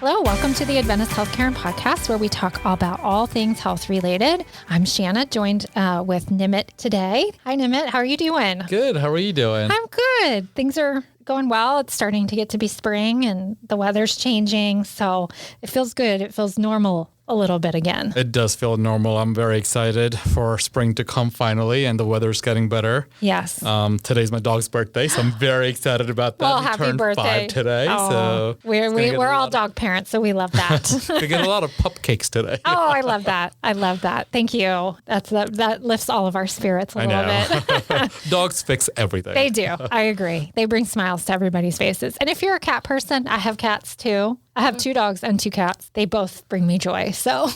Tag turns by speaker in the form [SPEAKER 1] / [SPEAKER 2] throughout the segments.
[SPEAKER 1] Hello, welcome to the Adventist Healthcare Podcast, where we talk about all things health related. I'm Shanna, joined with Nimit today. Hi, Nimit. How are you doing?
[SPEAKER 2] Good. How are you doing?
[SPEAKER 1] I'm good. Things are going well. It's starting to get to be spring and the weather's changing, so it feels good. It feels normal a little bit again.
[SPEAKER 2] It does feel normal. I'm very excited for spring to come finally, and the weather's getting better.
[SPEAKER 1] Yes.
[SPEAKER 2] Today's my dog's birthday, so I'm very excited about that.
[SPEAKER 1] Well,
[SPEAKER 2] He
[SPEAKER 1] happy
[SPEAKER 2] turned
[SPEAKER 1] birthday.
[SPEAKER 2] 5 today, so
[SPEAKER 1] we're all dog parents, so we love that.
[SPEAKER 2] we get a lot of pupcakes today.
[SPEAKER 1] Oh, I love that. I love that. Thank you. That lifts all of our spirits a little bit.
[SPEAKER 2] Dogs fix everything.
[SPEAKER 1] They do. I agree. They bring smiles to everybody's faces. And if you're a cat person, I have cats too. I have 2 dogs and 2 cats. They both bring me joy. So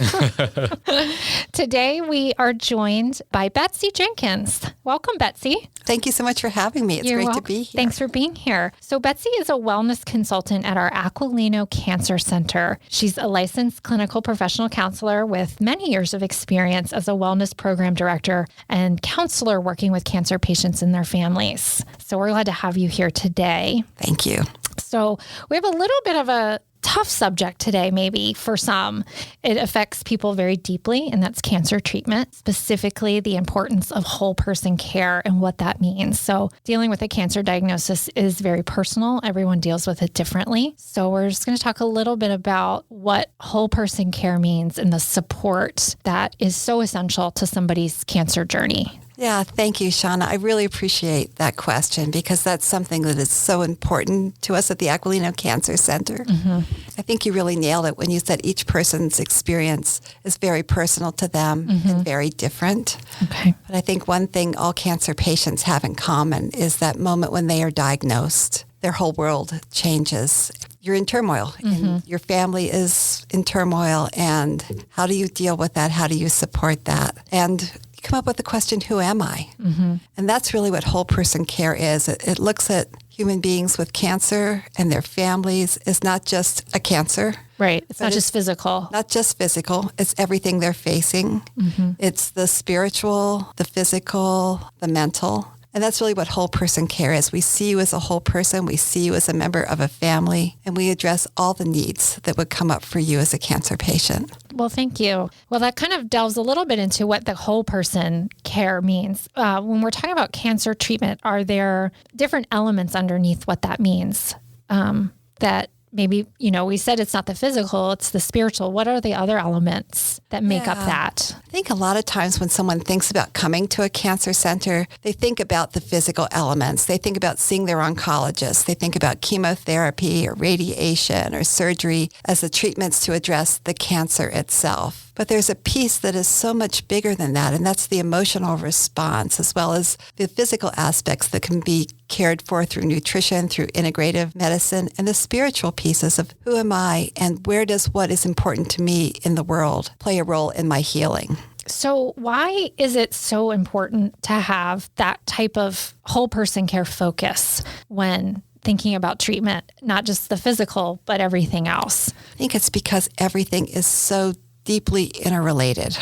[SPEAKER 1] today we are joined by Betsy Jenkins. Welcome, Betsy.
[SPEAKER 3] Thank you so much for having me. It's
[SPEAKER 1] You're
[SPEAKER 3] great
[SPEAKER 1] welcome.
[SPEAKER 3] to be here.
[SPEAKER 1] Thanks for being here. So Betsy is a wellness consultant at our Aquilino Cancer Center. She's a licensed clinical professional counselor with many years of experience as a wellness program director and counselor working with cancer patients and their families. So we're glad to have you here today.
[SPEAKER 3] Thank you.
[SPEAKER 1] So we have a little bit of a tough subject today, maybe for some. It affects people very deeply, and that's cancer treatment, specifically the importance of whole person care and what that means. So dealing with a cancer diagnosis is very personal. Everyone deals with it differently. So we're just going to talk a little bit about what whole person care means and the support that is so essential to somebody's cancer journey.
[SPEAKER 3] Yeah, thank you, Shauna. I really appreciate that question because that's something that is so important to us at the Aquilino Cancer Center. Mm-hmm. I think you really nailed it when you said each person's experience is very personal to them and very different.
[SPEAKER 1] Okay.
[SPEAKER 3] But I think one thing all cancer patients have in common is that moment when they are diagnosed, their whole world changes. You're in turmoil and your family is in turmoil. And how do you deal with that? How do you support that? And come up with the question, who am I? Mm-hmm. And that's really what whole person care is. It looks at human beings with cancer and their families as not just a cancer.
[SPEAKER 1] Right. It's not just physical.
[SPEAKER 3] Not just physical. It's everything they're facing. Mm-hmm. It's the spiritual, the physical, the mental. And that's really what whole person care is. We see you as a whole person. We see you as a member of a family, and we address all the needs that would come up for you as a cancer patient.
[SPEAKER 1] Well, thank you. Well, that kind of delves a little bit into what the whole person care means. When we're talking about cancer treatment, are there different elements underneath what that means? That maybe, we said it's not the physical, it's the spiritual. What are the other elements that make up that?
[SPEAKER 3] I think a lot of times when someone thinks about coming to a cancer center, they think about the physical elements. They think about seeing their oncologist. They think about chemotherapy or radiation or surgery as the treatments to address the cancer itself. But there's a piece that is so much bigger than that, and that's the emotional response, as well as the physical aspects that can be cared for through nutrition, through integrative medicine, and the spiritual pieces of who am I and where does what is important to me in the world play a role in my healing.
[SPEAKER 1] So why is it so important to have that type of whole person care focus when thinking about treatment, not just the physical, but everything else?
[SPEAKER 3] I think it's because everything is so deeply interrelated,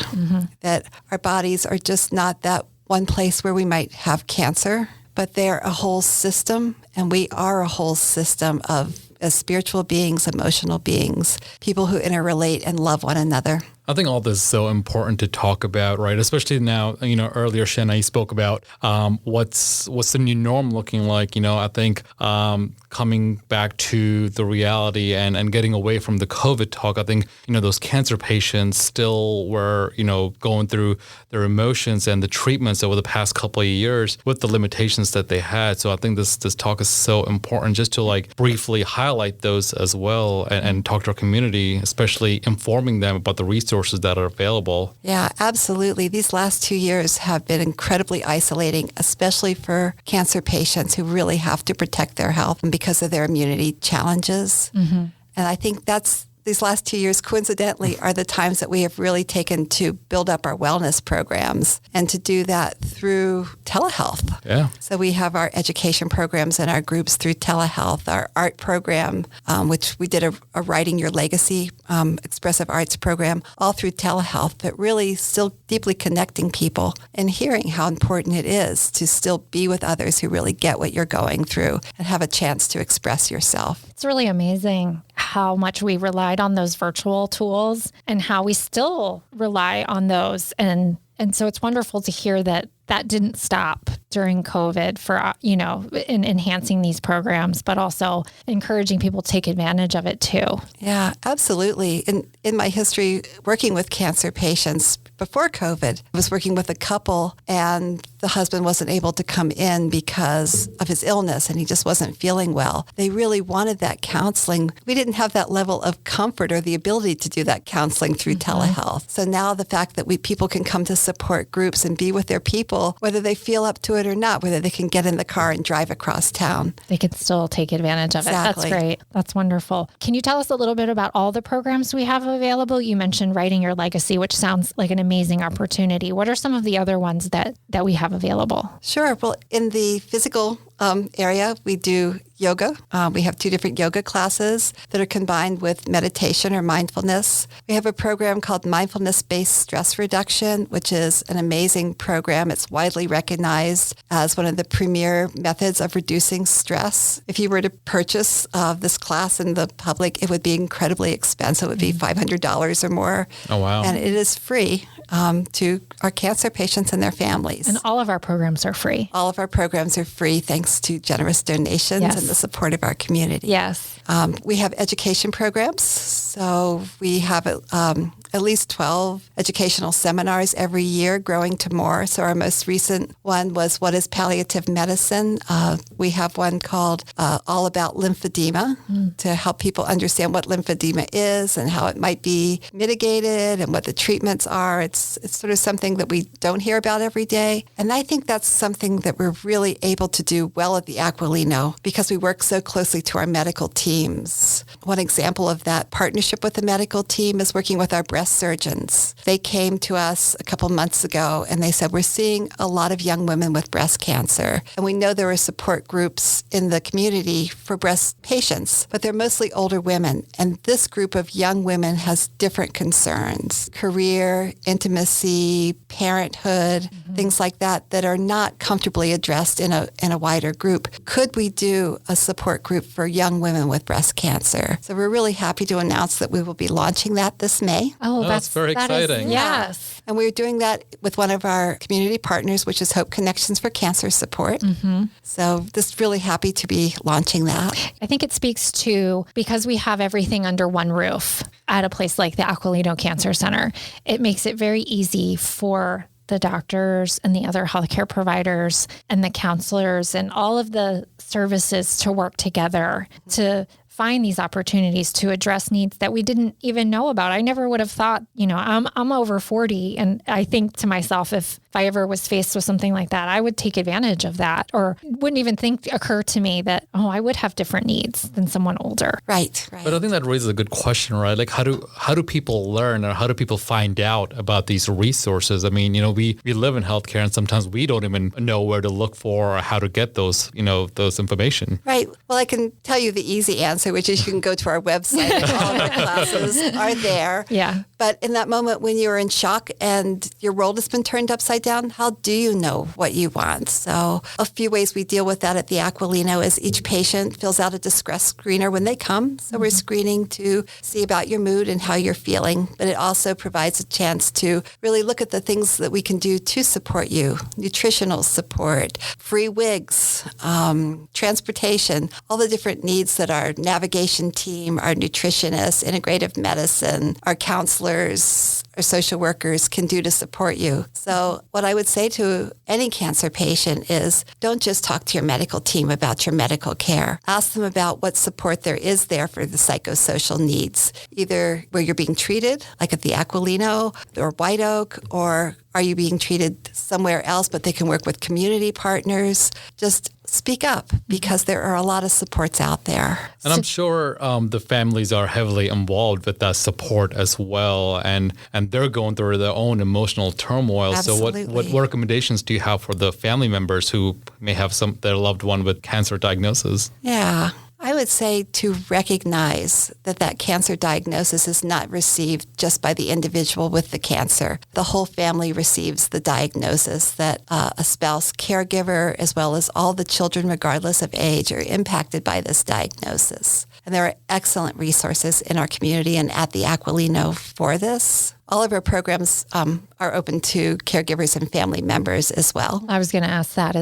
[SPEAKER 3] that our bodies are just not that one place where we might have cancer, but they're a whole system, and we are a whole system of as spiritual beings, emotional beings, people who interrelate and love one another.
[SPEAKER 2] I think all this is so important to talk about, right? Especially now, earlier, Shanna, you spoke about what's the new norm looking like. I think coming back to the reality and getting away from the COVID talk, I think, those cancer patients still were, going through their emotions and the treatments over the past couple of years with the limitations that they had. So I think this talk is so important just to briefly highlight those as well and talk to our community, especially informing them about the resources that are available.
[SPEAKER 3] Yeah, absolutely. These last 2 years have been incredibly isolating, especially for cancer patients who really have to protect their health and because of their immunity challenges. Mm-hmm. And I think these last 2 years, coincidentally, are the times that we have really taken to build up our wellness programs and to do that through telehealth.
[SPEAKER 2] Yeah.
[SPEAKER 3] So we have our education programs and our groups through telehealth, our art program, which we did a Writing Your Legacy expressive arts program, all through telehealth, but really still deeply connecting people and hearing how important it is to still be with others who really get what you're going through and have a chance to express yourself.
[SPEAKER 1] It's really amazing how much we relied on those virtual tools and how we still rely on those. And so it's wonderful to hear that didn't stop during COVID for, in enhancing these programs, but also encouraging people to take advantage of it too.
[SPEAKER 3] Yeah, absolutely. In my history working with cancer patients before COVID, I was working with a couple and the husband wasn't able to come in because of his illness and he just wasn't feeling well. They really wanted that counseling. We didn't have that level of comfort or the ability to do that counseling through telehealth. So now the fact that people can come to support groups and be with their people, whether they feel up to it or not, whether they can get in the car and drive across town.
[SPEAKER 1] They can still take advantage of it.
[SPEAKER 3] Exactly.
[SPEAKER 1] That's great. That's wonderful. Can you tell us a little bit about all the programs we have available? You mentioned Writing Your Legacy, which sounds like an amazing opportunity. What are some of the other ones that we have available?
[SPEAKER 3] Sure. Well, in the physical area, we do yoga. We have 2 different yoga classes that are combined with meditation or mindfulness. We have a program called Mindfulness-Based Stress Reduction, which is an amazing program. It's widely recognized as one of the premier methods of reducing stress. If you were to purchase this class in the public, it would be incredibly expensive. It would be $500 or more.
[SPEAKER 2] Oh, wow.
[SPEAKER 3] And it is free to our cancer patients and their families.
[SPEAKER 1] And all of our programs are free.
[SPEAKER 3] All of our programs are free thanks to generous donations
[SPEAKER 1] Yes.
[SPEAKER 3] and the support of our community.
[SPEAKER 1] Yes.
[SPEAKER 3] We have education programs. So we have at least 12 educational seminars every year, growing to more. So our most recent one was What is Palliative Medicine? We have one called All About Lymphedema to help people understand what lymphedema is and how it might be mitigated and what the treatments are. It's sort of something that we don't hear about every day. And I think that's something that we're really able to do well at the Aquilino because we work so closely to our medical teams. One example of that partnership with the medical team is working with our breast surgeons. They came to us a couple months ago and they said, we're seeing a lot of young women with breast cancer. And we know there are support groups in the community for breast patients, but they're mostly older women. And this group of young women has different concerns, career, intimacy, parenthood, things like that are not comfortably addressed in a wider group. Could we do a support group for young women with breast cancer? So we're really happy to announce that we will be launching that this May.
[SPEAKER 1] Oh,
[SPEAKER 2] that's very exciting.
[SPEAKER 1] Yes.
[SPEAKER 3] And we're doing that with one of our community partners, which is Hope Connections for Cancer Support. So just really happy to be launching that.
[SPEAKER 1] I think it speaks to, because we have everything under one roof at a place like the Aquilino Cancer Center, it makes it very easy for the doctors and the other healthcare providers and the counselors and all of the services to work together to find these opportunities to address needs that we didn't even know about. I never would have thought, I'm over 40 and I think to myself, if I ever was faced with something like that, I would take advantage of that, or wouldn't even occur to me that, I would have different needs than someone older.
[SPEAKER 3] Right.
[SPEAKER 2] But I think that raises a good question, right? Like how do people learn, or how do people find out about these resources? I mean, we live in healthcare and sometimes we don't even know where to look for or how to get those information.
[SPEAKER 3] Right. Well, I can tell you the easy answer, which is you can go to our website. All of our classes are there.
[SPEAKER 1] Yeah.
[SPEAKER 3] But in that moment when you're in shock and your world has been turned upside down, how do you know what you want? So a few ways we deal with that at the Aquilino is each patient fills out a distress screener when they come. So we're screening to see about your mood and how you're feeling. But it also provides a chance to really look at the things that we can do to support you. Nutritional support, free wigs, transportation, all the different needs that our navigation team, our nutritionists, integrative medicine, our counselors, our social workers can do to support you. So what I would say to any cancer patient is don't just talk to your medical team about your medical care. Ask them about what support there is there for the psychosocial needs, either where you're being treated, like at the Aquilino or White Oak, or are you being treated somewhere else, but they can work with community partners. Just speak up because there are a lot of supports out there.
[SPEAKER 2] And I'm sure the families are heavily involved with that support as well, and they're going through their own emotional turmoil.
[SPEAKER 3] Absolutely.
[SPEAKER 2] So what recommendations do you have for the family members who may have their loved one with cancer diagnosis?
[SPEAKER 3] Yeah. I would say to recognize that cancer diagnosis is not received just by the individual with the cancer. The whole family receives the diagnosis, that a spouse, caregiver, as well as all the children, regardless of age, are impacted by this diagnosis. And there are excellent resources in our community and at the Aquilino for this. All of our programs are open to caregivers and family members as well.
[SPEAKER 1] I was going to ask that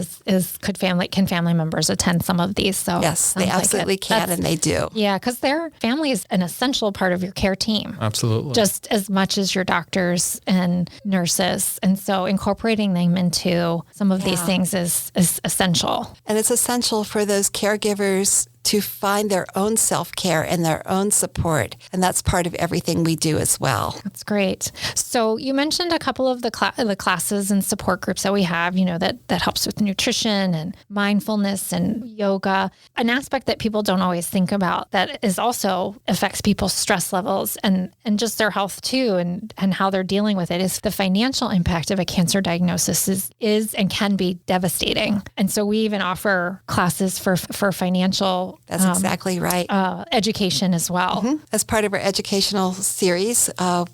[SPEAKER 1] can family members attend some of these? So
[SPEAKER 3] yes, they absolutely can, and they do.
[SPEAKER 1] Yeah, because their family is an essential part of your care team.
[SPEAKER 2] Absolutely.
[SPEAKER 1] Just as much as your doctors and nurses. And so incorporating them into some of these things is essential.
[SPEAKER 3] And it's essential for those caregivers to find their own self-care and their own support. And that's part of everything we do as well.
[SPEAKER 1] That's great. So you mentioned a couple of the classes and support groups that we have, that helps with nutrition and mindfulness and yoga. An aspect that people don't always think about that is also affects people's stress levels and just their health too, and how they're dealing with it is the financial impact of a cancer diagnosis is and can be devastating. And so we even offer classes for financial
[SPEAKER 3] That's exactly right.
[SPEAKER 1] Education as well.
[SPEAKER 3] Mm-hmm. As part of our educational series,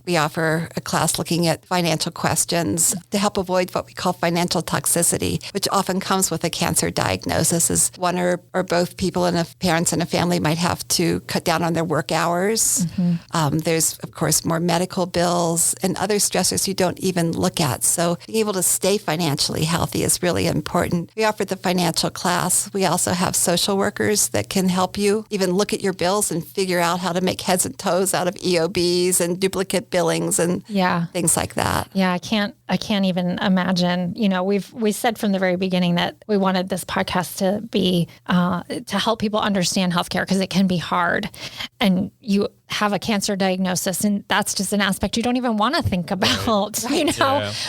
[SPEAKER 3] we offer a class looking at financial questions to help avoid what we call financial toxicity, which often comes with a cancer diagnosis, as one or both people and parents in a family might have to cut down on their work hours. Mm-hmm. There's, of course, more medical bills and other stressors you don't even look at. So being able to stay financially healthy is really important. We offer the financial class. We also have social workers that can help you even look at your bills and figure out how to make heads and toes out of EOBs and duplicate billings and things like that.
[SPEAKER 1] Yeah, I can't even imagine. We said from the very beginning that we wanted this podcast to be to help people understand healthcare because it can be hard, and you have a cancer diagnosis, and that's just an aspect you don't even want to think about,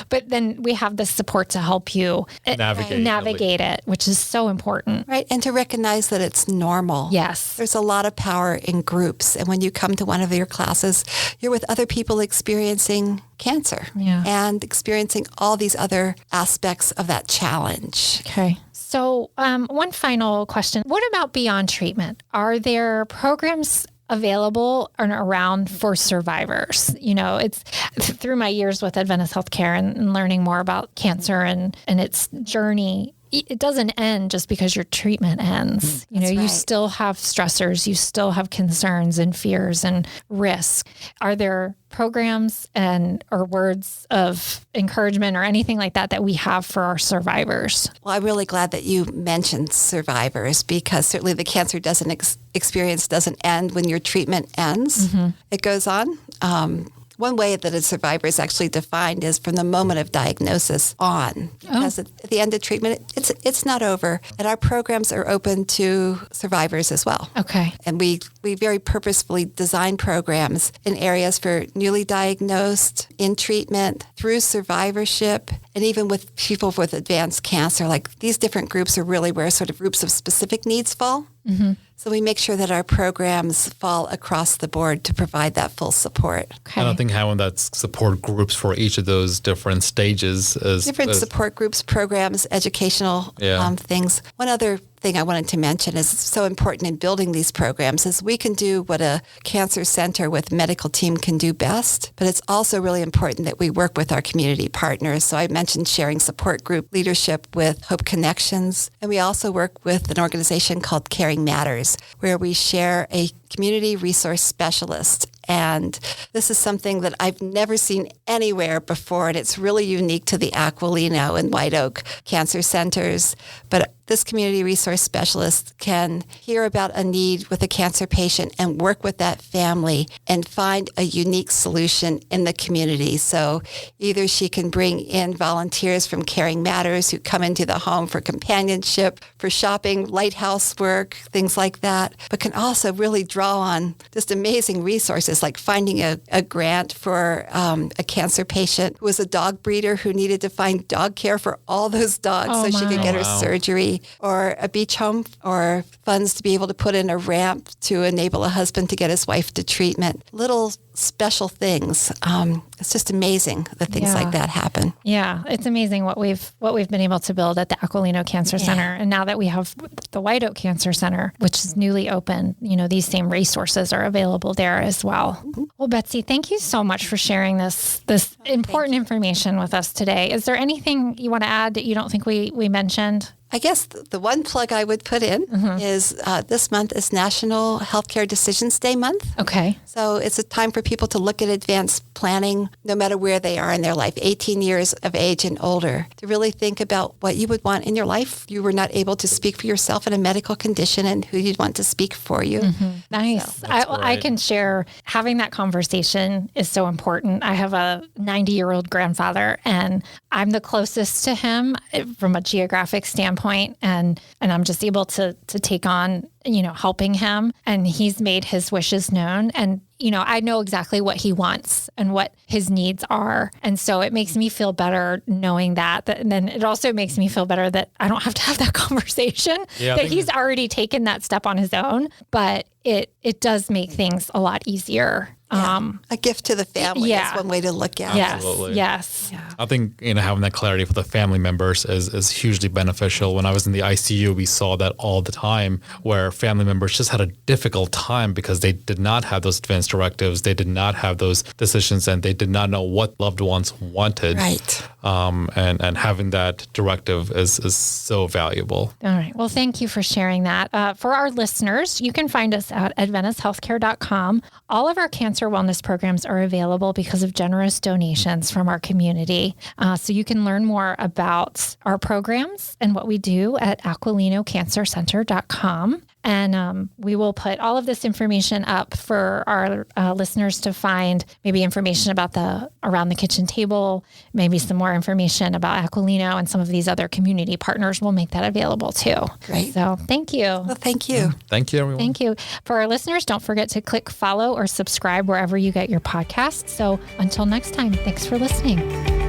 [SPEAKER 1] But then we have the support to help you navigate it, which is so important.
[SPEAKER 3] Right, and to recognize that it's normal.
[SPEAKER 1] Yes.
[SPEAKER 3] There's a lot of power in groups, and when you come to one of your classes, you're with other people experiencing cancer and experiencing all these other aspects of that challenge.
[SPEAKER 1] Okay. So one final question. What about beyond treatment? Are there programs available and around for survivors? It's through my years with Adventist Healthcare and learning more about cancer and its journey. It doesn't end just because your treatment ends. You still have stressors, you still have concerns and fears and risk. Are there programs or words of encouragement or anything like that we have for our survivors? Well,
[SPEAKER 3] I'm really glad that you mentioned survivors, because certainly the cancer experience doesn't end when your treatment ends. Mm-hmm. It goes on. One way that a survivor is actually defined is from the moment of diagnosis on, because at the end of treatment, it's not over. And our programs are open to survivors as well.
[SPEAKER 1] Okay.
[SPEAKER 3] And we very purposefully design programs in areas for newly diagnosed, in treatment, through survivorship, and even with people with advanced cancer. Like, these different groups are really where sort of groups of specific needs fall. Mm-hmm. So we make sure that our programs fall across the board to provide that full support.
[SPEAKER 2] Okay. And I think having that support groups for each of those different stages is
[SPEAKER 3] support groups, programs, educational things. One other thing I wanted to mention is so important in building these programs is we can do what a cancer center with medical team can do best, but it's also really important that we work with our community partners. So I mentioned sharing support group leadership with Hope Connections, and we also work with an organization called Caring Matters, where we share a community resource specialist. And this is something that I've never seen anywhere before, and it's really unique to the Aquilino and White Oak Cancer Centers. But this community resource specialist can hear about a need with a cancer patient and work with that family and find a unique solution in the community. So either she can bring in volunteers from Caring Matters who come into the home for companionship, for shopping, lighthouse work, things like that, but can also really draw on just amazing resources like finding a grant for a cancer patient who was a dog breeder who needed to find dog care for all those dogs she could get her surgery, or a beach home, or funds to be able to put in a ramp to enable a husband to get his wife to treatment. Little special things. It's just amazing that things like that happen.
[SPEAKER 1] Yeah, it's amazing what we've been able to build at the Aquilino Cancer Center. And now that we have the White Oak Cancer Center, which is newly open, these same resources are available there as well. Mm-hmm. Well, Betsy, thank you so much for sharing this important information with us today. Is there anything you want to add that you don't think we mentioned?
[SPEAKER 3] I guess the one plug I would put in is this month is National Healthcare Decisions Day month.
[SPEAKER 1] Okay.
[SPEAKER 3] So it's a time for people to look at advanced planning, no matter where they are in their life, 18 years of age and older, to really think about what you would want in your life. You were not able to speak for yourself in a medical condition and who you'd want to speak for you.
[SPEAKER 1] Nice.
[SPEAKER 3] So,
[SPEAKER 1] I can share having that conversation is so important. I have a 90-year-old grandfather and I'm the closest to him from a geographic standpoint. And I'm just able to take on, helping him, and he's made his wishes known. And, I know exactly what he wants and what his needs are. And so it makes me feel better knowing that. And then it also makes me feel better that I don't have to have that conversation, that he's already taken that step on his own. But it does make things a lot easier.
[SPEAKER 3] A gift to the family is one way to look at it.
[SPEAKER 2] Absolutely.
[SPEAKER 1] Yes.
[SPEAKER 3] Yeah.
[SPEAKER 2] I think, having that clarity for the family members is hugely beneficial. When I was in the ICU, we saw that all the time where family members just had a difficult time because they did not have those advanced directives. They did not have those decisions and they did not know what loved ones wanted.
[SPEAKER 3] Right.
[SPEAKER 2] And having that directive is so valuable.
[SPEAKER 1] All right. Well, thank you for sharing that. For our listeners, you can find us at adventisthealthcare.com. All of our cancer wellness programs are available because of generous donations from our community. So you can learn more about our programs and what we do at aquilinocancercenter.com. And we will put all of this information up for our listeners to find, maybe information about the Around the Kitchen table, maybe some more information about Aquilino and some of these other community partners. We'll make that available too.
[SPEAKER 3] Great.
[SPEAKER 1] So thank you.
[SPEAKER 3] Well, thank you.
[SPEAKER 2] Thank you, everyone.
[SPEAKER 1] Thank you. For our listeners, don't forget to click follow or subscribe wherever you get your podcasts. So until next time, thanks for listening.